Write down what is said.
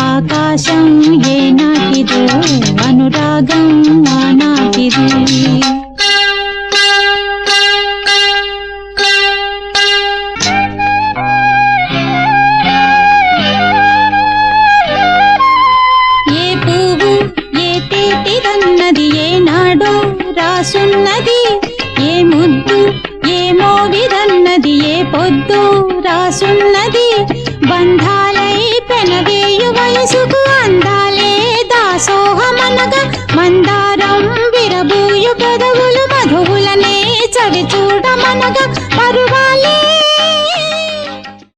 ఆకాశం ఏనాటిదో అనురాగం ఆనాటిది. ఏ పువ్వు ఏ తేటిదన్నది ఏనాడో రాసున్నది, ఏ ముద్దు ఏ మోవిదన్నది ఏ పొద్దు రాసున్నది. బంధాలై పెనవేయు వయసుకు అందాలే దాసోహమనగా, మందారం విరబూయు పెదవులు మధువులనే చవి చూడమనగా, పరువాలే